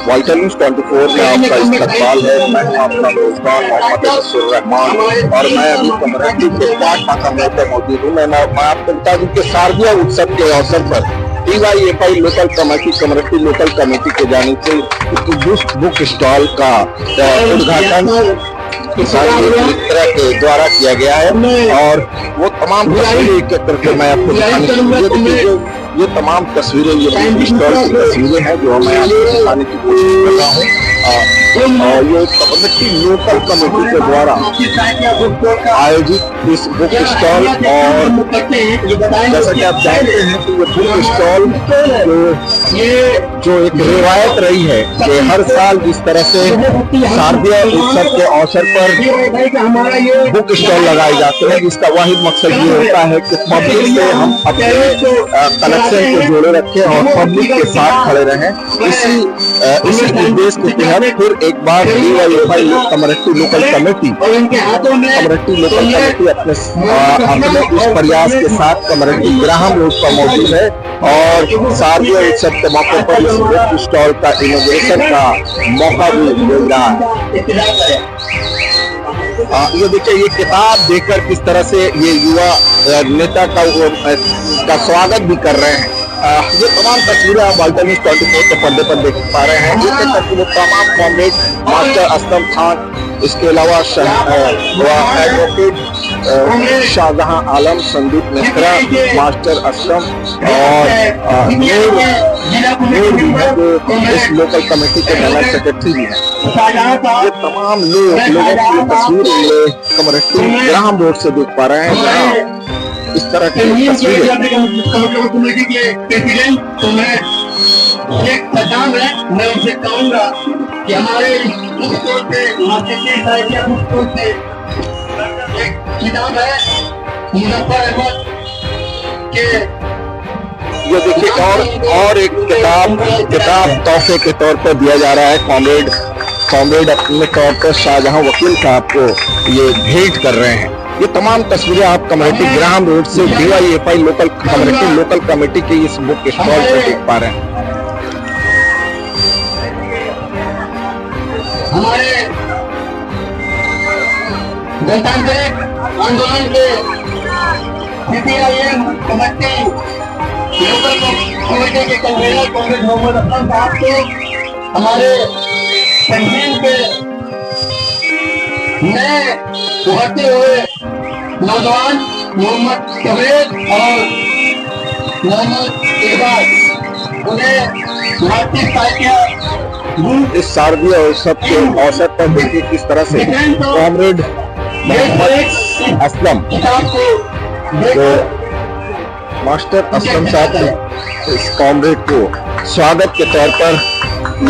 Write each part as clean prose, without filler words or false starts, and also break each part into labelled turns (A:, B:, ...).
A: Vital news 24 में आपका इस्तकबाल है। मैं आपका मेजबान मोहम्मद अब्दुल रहमान और मैं अभी कमरटी के 5 माथा में मौजूद हूँ। मैं आपको बता दूं कि शारदीय उत्सव के अवसर पर DYFI local committee committee local committee के जानिब से बुक स्टॉल का उद्घाटन मित्रा के द्वारा किया गया है और वो तमाम तस्वीरें एक एक करके मैं आपको दिखाने ये तमाम तस्वीरें ये स्टॉल की तस्वीरें हैं जो मैं आपको दिखाने की कोशिश कर रहा हूँ। ये कमरटी लोकल कमेटी के द्वारा आयोजित इस बुक स्टॉल और जैसा कि आप जानते हैं कि ये बुक स्टॉल जो एक रिवायत रही है कि हर साल जिस तरह से शारदीय उत्सव के अवसर पर बुक स्टॉल लगाए जाते हैं, जिसका वाहिद मकसद ये होता है कि पब्लिक से हम अपने कलेक्शन को जोड़े रखें और पब्लिक के साथ खड़े रहें। इसी उद्देश्य के तहत फिर एक बार DYFI कमरटी लोकल कमेटी अपने इस प्रयास के साथ कमरटी ग्राहम रोड पर मौजूद है और शारदीय उत्सव के मौके पर इस बुक स्टॉल का इनोग्रेशन का मौका भी मिल रहा है। ये देखिए, ये किताब देखकर किस तरह से ये युवा नेता का स्वागत भी कर रहे हैं। ये तमाम तस्वीरें आप वाइटल न्यूज़ 24 के पर्दे पर देख पा रहे हैं। ये वो तमाम कॉमरेड मास्टर असलम खान, इसके अलावा एडवोकेट शाहजहां आलम, संदीप मिश्रा, मास्टर असलम और इस लोकल कमेटी के जनरल सेक्रेटरी भी हैं। ये तमाम लोगों की तस्वीर कमरटी ग्राहम रोड से देख पा रहे हैं, जहाँ इस तरह की
B: कमेटी के प्रेसिडेंट तो मैं एक सजान है, मैं उनसे कहूँगा कि हमारे मुख्य से एक किताब है मुजफ्फर अहमद के,
A: ये देखिए और एक किताब तोहफे के तौर पर दिया जा रहा है। कॉमरेड अपने तौर पर शाहजहां वकील साहब को ये भेंट कर रहे हैं। ये तमाम तस्वीरें आप कमरटी ग्राहम रोड से DYFI कमरटी लोकल कमेटी के इस बुक स्टॉल पर देख पा रहे हैं।
B: हमारे गणतांत्रिक आंदोलन के CPIM कमेटी लोकल कमेटी के कन्वीनर कॉमरेड मोहम्मद असलम साहब को हमारे तंजीम के नए उभरते हुए नौजवान मोहम्मद कबीर और मोहम्मद इकबाल, उन्हें भारतीय साहित्य
A: इस शारदीय उत्सव के अवसर पर देखिए किस तरह से कॉमरेड मोहम्मद असलम जो मास्टर असलम साहब ने इस कॉमरेड को स्वागत के तौर पर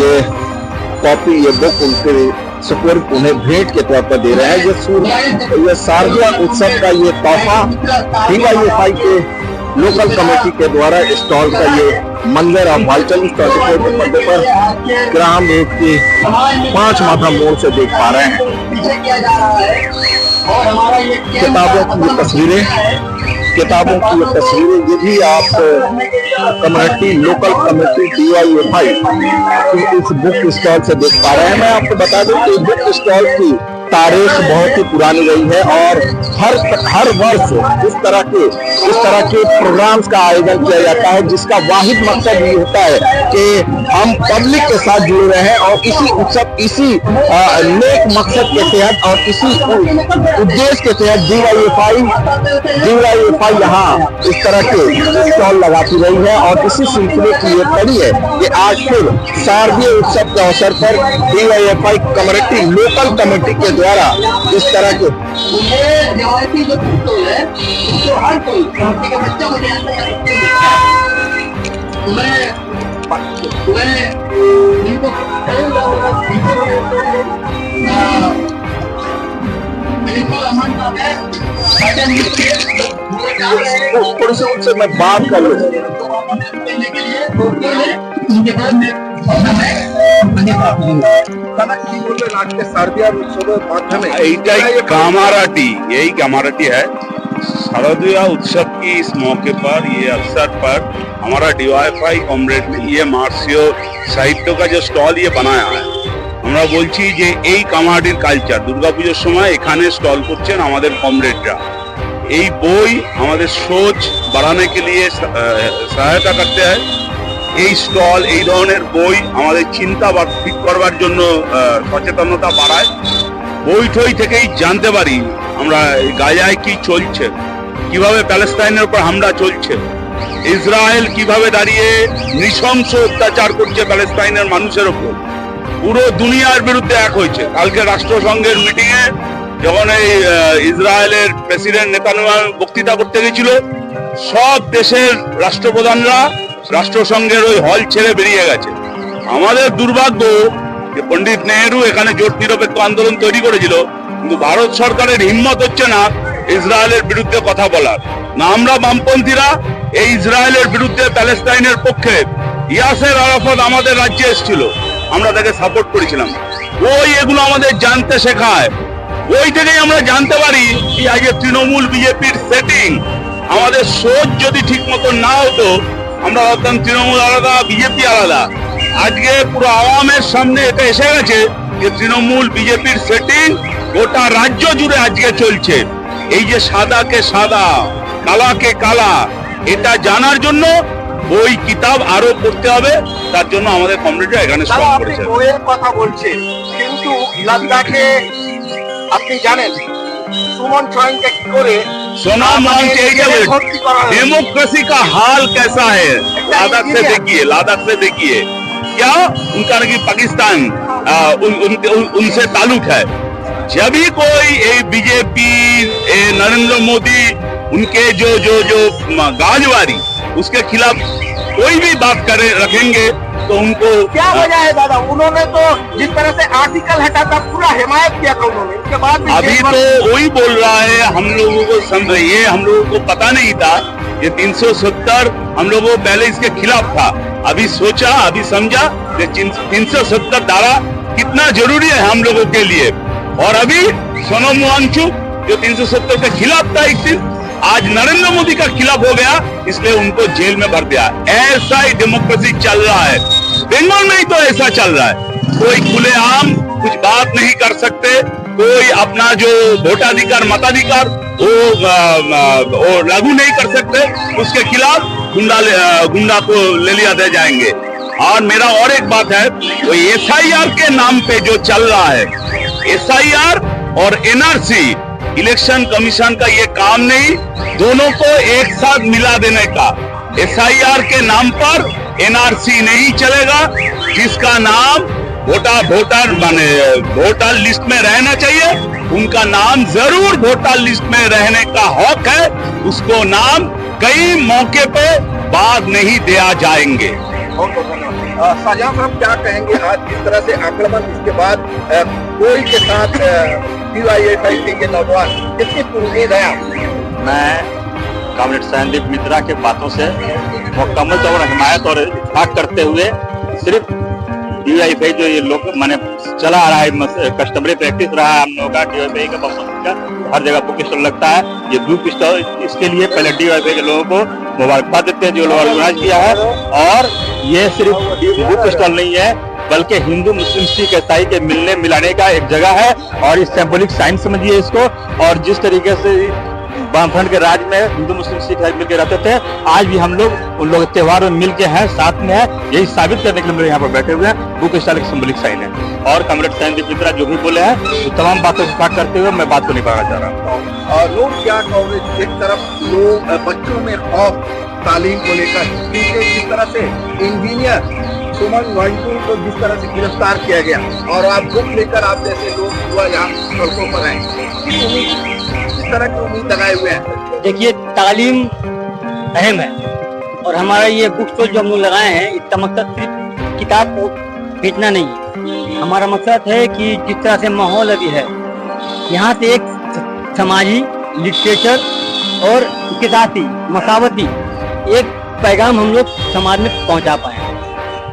A: ये कॉपी, ये बुक उनके सुपुर्द उन्हें भेंट के तौर पर दे रहे हैं। ये शारदीय उत्सव का ये तोहफा DYFI के लोकल कमेटी के द्वारा स्टॉल का ये मंदिर आप वाइटल न्यूज़ 24 के पर्दे पर ग्राहम रोड के 5 माथा मोड़ से देख पा रहे हैं। किताबों की ये तस्वीरें ये भी आप कमरटी लोकल कमेटी DYFI इस बुक स्टॉल से देख पा रहे हैं। मैं आपको बता दूं कि बुक स्टॉल की तारीख बहुत ही पुरानी रही है और हर वर्ष इस तरह के प्रोग्राम्स का आयोजन किया जाता है, जिसका वाहिद मकसद ये होता है कि हम पब्लिक के साथ जुड़े रहें और इसी नेक मकसद के तहत और इसी उद्देश्य के तहत DYFI यहाँ इस तरह के स्टॉल लगाती रही है और इसी सिलसिले की ये कड़ी है कि आज फिर शारदीय उत्सव के अवसर पर DYFI कमरटी लोकल कमेटी के द्वारा इस तरह के थोड़ी से उनसे मैं बात कर लूँ।
C: यही कामाराटी है। शारदीय उत्सव की इस मौके पर, ये अवसर पर हमारा DYFI कॉमरेड ने ये मार्च সাহিত্য का जो স্টল ये बनाया है আমরা বলছি যে এই কামারহাটির কালচার দুর্গাপুজোর সময় এখানে স্টল করছেন আমাদের কমরেডরা এই বই আমাদের সোচ বাড়াने के लिए সহায়তা করতে হয় এই স্টল এই ধরনের বই আমাদের চিন্তা ঠিক করবার জন্য সচেতনতা বাড়ায় বই ঠই থেকেই জানতে পারি আমরা গাজায় কি চলছে কিভাবে প্যালেস্তাইনের উপর হামলা চলছে ইসরায়েল কিভাবে দাঁড়িয়ে নৃশংস অত্যাচার করছে প্যালেস্তাইনের মানুষের উপর পুরো দুনিয়ার বিরুদ্ধে এক হয়েছে কালকে রাষ্ট্রসংঘের মিটিং এ যখন এই ইসরায়েলের প্রেসিডেন্ট নেতানিয়াহু বক্তৃতা করতে গেছিল সব দেশের রাষ্ট্রপ্রধানরা রাষ্ট্রসংঘের ওই হল ছেড়ে বেরিয়ে গেছে আমাদের দুর্ভাগ্য যে পণ্ডিত নেহেরু এখানে জোট নিরপেক্ষ আন্দোলন তৈরি করেছিল কিন্তু ভারত সরকারের হিম্মত হচ্ছে না ইসরায়েলের বিরুদ্ধে কথা বলার না আমরা বামপন্থীরা এই ইসরায়েলের বিরুদ্ধে প্যালেস্তাইনের পক্ষে ইয়াসের আরাফাত আমাদের রাজ্যে এসেছিল আমরা তাকে সাপোর্ট করেছিলাম ওই এগুলো আমাদের জানতে শেখায় ওই থেকেই আমরা জানতে পারি যে আজকে তৃণমূল বিজেপির সেটিং আমাদের সোচ যদি ঠিক মতো না হতো আমরা ভাবতাম তৃণমূল আলাদা বিজেপি আলাদা আজকে পুরো আওয়ামের সামনে এটা এসে গেছে যে তৃণমূল বিজেপির সেটিং গোটা রাজ্য জুড়ে আজকে চলছে এই যে সাদাকে সাদা কালাকে কালা এটা জানার জন্য বই কিতাব আরো পড়তে হবে তার জন্য আমাদের কমিউনিটিরা এখানে স্টল করেছে
A: বইয়ের কথা বলছেন কিন্তু লাদাখে আপনি জানেন সুমন সোয়েনকে কি করে
C: सोनम डेमोक्रेसी का हाल कैसा है लद्दाख से देखिए क्या उनका कि पाकिस्तान उनसे ताल्लुक है जब भी कोई बीजेपी नरेंद्र मोदी उनके जो जो जो गाजवारी उसके खिलाफ कोई भी बात करे रखेंगे तो उनको
A: क्या वजह है दादा उन्होंने तो जिस तरह से आर्टिकल हटा था पूरा हिमायत किया था उन्होंने इसके बाद भी
C: अभी तो वही बोल रहा है हम लोगों को ये हम लोगों को पता नहीं था ये 370 हम लोगों को पहले इसके खिलाफ था अभी सोचा अभी समझा कि 370 धारा कितना जरूरी है हम लोगों के लिए और अभी सोनम वांगचुक जो 370 के खिलाफ था एक दिन आज नरेंद्र मोदी का खिलाफ हो गया इसलिए उनको जेल में भर दिया ऐसा ही डेमोक्रेसी चल रहा है बंगाल में ही तो ऐसा चल रहा है कोई खुलेआम कुछ बात नहीं कर सकते कोई अपना जो वोटाधिकार मताधिकार वो लागू नहीं कर सकते उसके खिलाफ गुंडा को ले लिया दे जाएंगे और मेरा और एक बात है वो SIR के नाम पे जो चल रहा है SIR और NRC इलेक्शन कमीशन का ये काम नहीं दोनों को एक साथ मिला देने का SIR के नाम पर NRC नहीं चलेगा जिसका नाम वोटर लिस्ट में रहना चाहिए उनका नाम जरूर वोटर लिस्ट में रहने का हक है उसको नाम कई मौके पे बाद नहीं दिया जाएंगे
A: शाहजहां साहब क्या कहेंगे आज जिस तरह से आक्रमण इसके बाद कोई के साथ DYFI के ये नौजवान कितनी उम्मीद है
D: मैं कॉमरेड सैनदीप मित्रा के बातों से मुकम्मल तौर पर हिमायत और इत्तेफाक करते हुए सिर्फ DYFI जो ये लोग मैंने चला आ रहा है कस्टमरी प्रैक्टिस रहा है हम लोगों का DYFI का हर जगह बुक स्टॉल लगता है ये बुक स्टॉल इसके लिए पहले DYFI के लोगों को मुबारकबाद देते हैं जो लोग ऑर्गेनाइज किया है और ये सिर्फ बुक स्टॉल नहीं है बल्कि हिंदू मुस्लिम सिख ईसाई के मिलने मिलाने का एक जगह है और इस सिंबॉलिक साइन समझिए इसको और जिस तरीके से वामफ्रंट के राज में हिंदू मुस्लिम सिख मिलकर रहते थे आज भी हम लोग उन लोग त्योहार में मिलके हैं साथ में है यही साबित करने के लिए मेरे यहाँ पर बैठे हुए हैं बुक स्टॉल एक सिंबॉलिक साइन है और कॉमरेड सैनदीप मित्रा जो भी बोले हैं तो तमाम बातों को पाक करते हुए मैं बात को नहीं पाना चाह रहा हूँ
A: और लोग क्या कहोगे एक तरफ लोग बच्चों में खौफ तालीम को लेकर क्योंकि जिस तरह से इंजीनियर सुमन वांगचुक को जिस तरह से गिरफ्तार किया गया और आप बुक लेकर आप जैसे लोग हुआ यहाँ सड़कों पर आए किस तरह की उम्मीद लगाए हुए हैं
E: देखिए तालीम अहम है और हमारा ये बुक स्टॉल जो हम लोग लगाए हैं इसका मकसद सिर्फ किताब को बेचना नहीं है हमारा मकसद है कि जिस तरह से माहौल अभी है यहाँ से एक समाजी लिटरेचर और इसके साथ ही मसावती एक पैगाम हम लोग समाज में पहुँचा पाए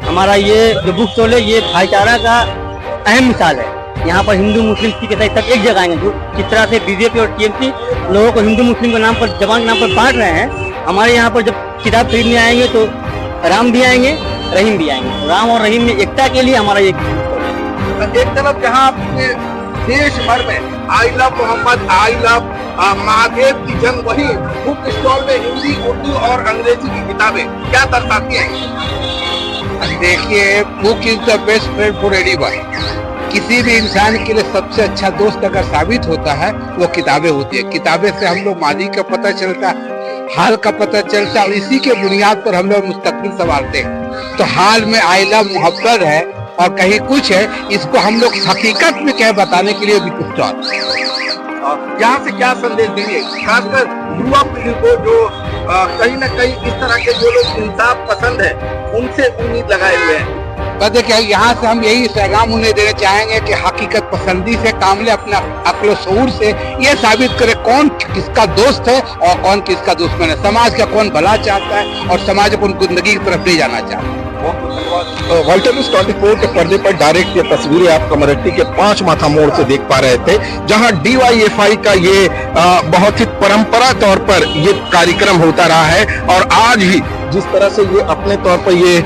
E: हमारा ये जो बुक स्टॉल है ये भाईचारा का अहम मिसाल है यहाँ पर हिंदू मुस्लिम सिख ईसाई सब एक जगह आएंगे जो जिस तरह से बीजेपी और टीएमसी लोगों को हिंदू मुस्लिम के नाम पर जबान के नाम पर बांट रहे हैं हमारे यहाँ पर जब किताब खरीदने आएंगे तो राम भी आएंगे, रहीम भी आएंगे। राम और रहीम में एकता के लिए हमारा ये
A: एक तरफ जहाँ अपने देश भर में I love Mohammad, I love Mahadev की जंग, वही बुक स्टॉल में हिंदी, उर्दू और अंग्रेजी की किताबें क्या दर्शाती हैं?
F: देखिए, book is the best friend for anybody. किसी भी इंसान के लिए सबसे अच्छा दोस्त अगर साबित होता है वो किताबें होती है। किताबें से हम लोग माजी का पता चलता है, हाल का पता चलता है और इसी के बुनियाद पर हम लोग मुस्तकबिल संभालते हैं। तो हाल में आई लव मोहब्बत है और कहीं कुछ है, इसको हम लोग हकीकत में क्या बताने के लिए भी कुछ
A: यहाँ से क्या संदेश देंगे खासकर युवा पीढ़ी को जो कहीं न कहीं इस तरह के जो लोग इंसाफ पसंद है उनसे उम्मीद लगाए हुए हैं?
F: बस देखिए, यहाँ से हम यही पैगाम उन्हें देना चाहेंगे कि हकीकत पसंदी से काम ले, अपना अक्ल शऊर से ये साबित करे कौन किसका दोस्त है और कौन किसका दुश्मन है, समाज का कौन भला चाहता है और समाज को जिंदगी की तरफ ले जाना चाहता है।
A: वर्ल्ड न्यूज़ 24 के पर्दे पर डायरेक्ट ये तस्वीरें आप कमरेड्डी के 5 माथा मोड़ से देख पा रहे थे, जहां DYFI का ये बहुत ही परंपरा तौर पर ये कार्यक्रम होता रहा है और आज भी जिस तरह से ये अपने तौर पर ये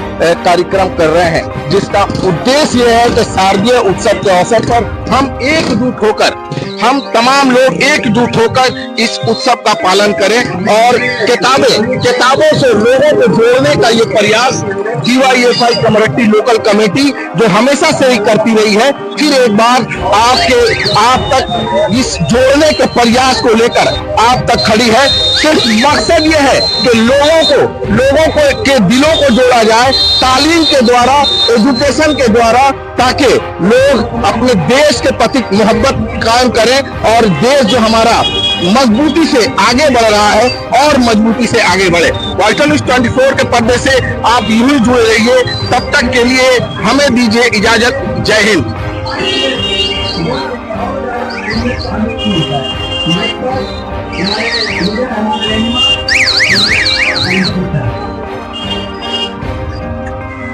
A: कार्यक्रम कर रहे हैं, जिसका उद्देश्य ये है कि शारदीय उत्सव के अवसर पर हम एकजुट होकर, हम तमाम लोग एकजुट होकर इस उत्सव का पालन करें और किताबों से लोगों को जोड़ने का ये प्रयास DYFI कमरेड्डी लोकल कमेटी जो हमेशा से ही करती रही है, फिर एक बार आप तक इस जोड़ने के प्रयास को लेकर आप तक खड़ी है। सिर्फ मकसद ये है कि लोगों के दिलों को जोड़ा जाए तालीम के द्वारा, एजुकेशन के द्वारा, ताकि लोग अपने देश के प्रति मोहब्बत कायम करें और देश जो हमारा मजबूती से आगे बढ़ रहा है और मजबूती से आगे बढ़े। वर्ल्ड न्यूज़ 24 के पर्दे से आप यूं ही जुड़े रहिए। तब तक के लिए हमें दीजिए इजाजत। जय हिंद।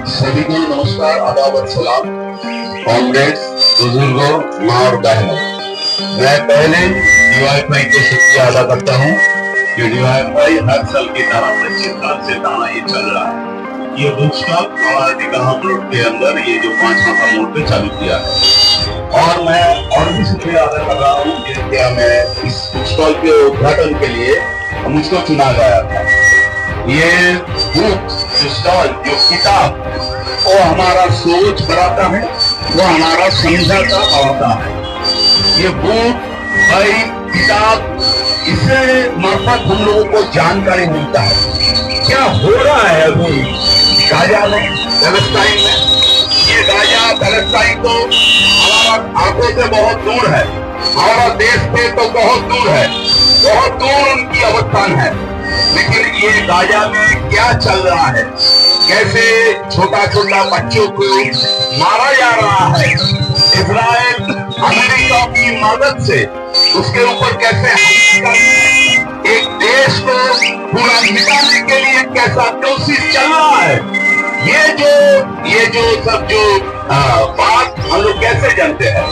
B: सभी को नमस्कार, आदाब, सलाम। कॉमरेड्स, बुजुर्गों, माँ और बहनों, मैं पहले DYFI को शुक्रिया अदा करता हूँ कि DYFI हर साल की तरह 25 साल से दाना ये चल रहा है। ये बुक स्टॉल हमारे निगाह रोड के अंदर ये जो 5 माथा मोड़ पे चालू किया है और मैं और भी शुक्रिया अदा कर रहा हूँ कि क्या मैं इस बुक स्टॉल के उद्घाटन के लिए मुझको चुना गया था। ये बुक स्टॉल, जो किताब, वो हमारा सोच बढ़ाता है, वो हमारा समझाता बढ़ाता है। ये बुक, भाई, किताब, इससे मार्फत हम लोगों को जानकारी मिलता है क्या हो रहा है अभी गाजा में, पैलेस्टाइन में। ये गाजा पैलेस्टाइन तो हमारा आंखों से बहुत दूर है, हमारा देश से तो बहुत दूर है, बहुत दूर उनकी अवस्थान है, लेकिन ये गाजा में क्या चल रहा है, कैसे छोटा छोटा बच्चों को मारा जा रहा है, इजराइल अमेरिका की मदद से उसके ऊपर कैसे हमला कर एक देश को पूरा मिटाने के लिए कैसा कोशिश चल रहा है। ये जो सब बात हम लोग कैसे जानते हैं।